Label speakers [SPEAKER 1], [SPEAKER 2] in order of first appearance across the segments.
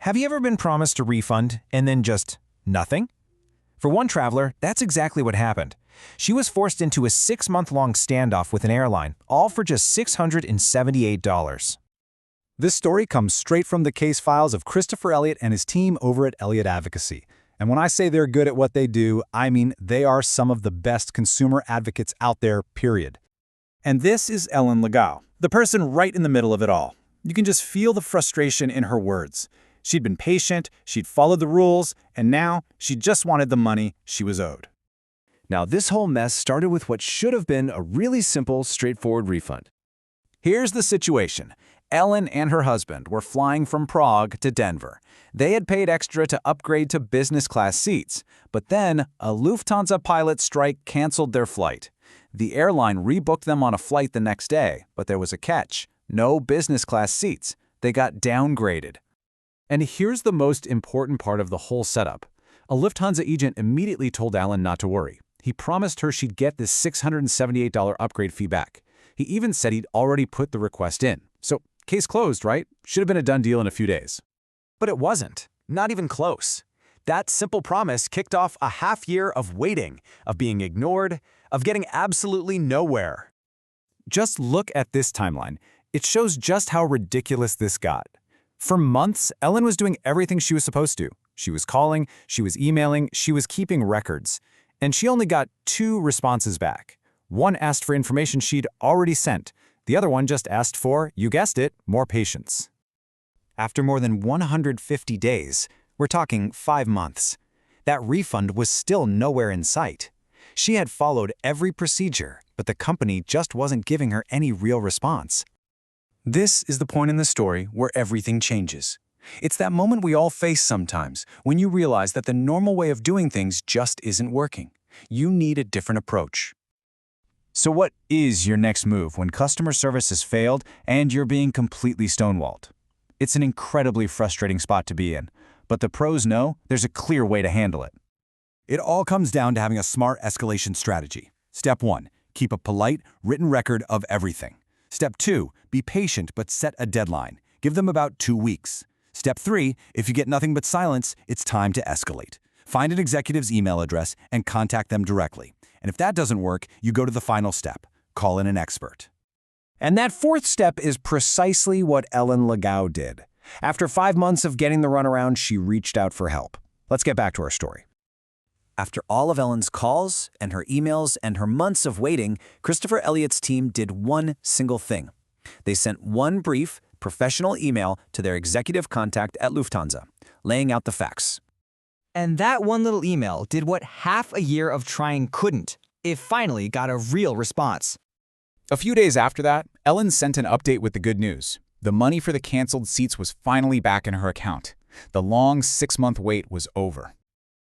[SPEAKER 1] Have you ever been promised a refund and then just nothing? For one traveler, that's exactly what happened. She was forced into a 6-month-long standoff with an airline, all for just $678.
[SPEAKER 2] This story comes straight from the case files of Christopher Elliott and his team over at Elliott Advocacy. And when I say they're good at what they do, I mean they are some of the best consumer advocates out there, period. And this is Ellen LaGow, the person right in the middle of it all. You can just feel the frustration in her words. She'd been patient, she'd followed the rules, and now she just wanted the money she was owed.
[SPEAKER 3] Now, this whole mess started with what should have been a really simple, straightforward refund.
[SPEAKER 2] Here's the situation. Ellen and her husband were flying from Prague to Denver. They had paid extra to upgrade to business class seats, but then a Lufthansa pilot strike canceled their flight. The airline rebooked them on a flight the next day, but there was a catch. No business class seats. They got downgraded. And here's the most important part of the whole setup. A Lufthansa agent immediately told Ellen not to worry. He promised her she'd get this $678 upgrade fee back. He even said he'd already put the request in. So, case closed, right? Should have been a done deal in a few days.
[SPEAKER 4] But it wasn't. Not even close. That simple promise kicked off a half year of waiting, of being ignored, of getting absolutely nowhere.
[SPEAKER 2] Just look at this timeline. It shows just how ridiculous this got. For months, Ellen was doing everything she was supposed to. She was calling, she was emailing, she was keeping records. And she only got 2 responses back. One asked for information she'd already sent. The other one just asked for, you guessed it, more patience. After more than 150 days, we're talking 5 months, that refund was still nowhere in sight. She had followed every procedure, but the company just wasn't giving her any real response. This is the point in the story where everything changes. It's that moment we all face sometimes, when you realize that the normal way of doing things just isn't working. You need a different approach. So what is your next move when customer service has failed and you're being completely stonewalled? It's an incredibly frustrating spot to be in, but the pros know there's a clear way to handle it. It all comes down to having a smart escalation strategy. Step 1, keep a polite, written record of everything. Step 2, be patient but set a deadline. Give them about 2 weeks. Step 3, if you get nothing but silence, it's time to escalate. Find an executive's email address and contact them directly. And if that doesn't work, you go to the final step. Call in an expert. And that 4th step is precisely what Ellen LaGow did. After 5 months of getting the runaround, she reached out for help. Let's get back to our story.
[SPEAKER 5] After all of Ellen's calls and her emails and her months of waiting, Christopher Elliott's team did one single thing. They sent one brief, professional email to their executive contact at Lufthansa, laying out the facts.
[SPEAKER 6] And that one little email did what half a year of trying couldn't. It finally got a real response.
[SPEAKER 2] A few days after that, Ellen sent an update with the good news. The money for the canceled seats was finally back in her account. The long 6-month wait was over.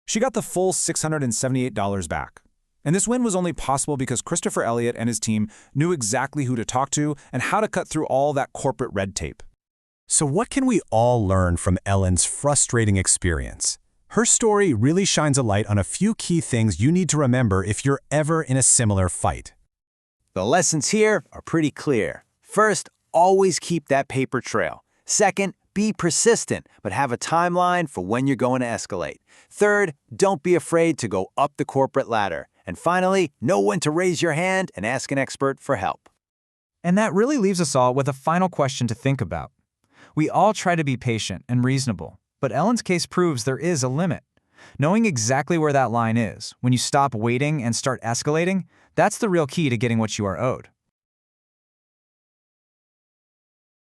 [SPEAKER 2] She got the full $678 back. And this win was only possible because Christopher Elliott and his team knew exactly who to talk to and how to cut through all that corporate red tape. So what can we all learn from Ellen's frustrating experience? Her story really shines a light on a few key things you need to remember if you're ever in a similar fight.
[SPEAKER 5] The lessons here are pretty clear. First, always keep that paper trail. Second, be persistent, but have a timeline for when you're going to escalate. Third, don't be afraid to go up the corporate ladder. And finally, know when to raise your hand and ask an expert for help.
[SPEAKER 6] And that really leaves us all with a final question to think about. We all try to be patient and reasonable, but Ellen's case proves there is a limit. Knowing exactly where that line is, when you stop waiting and start escalating, that's the real key to getting what you are owed.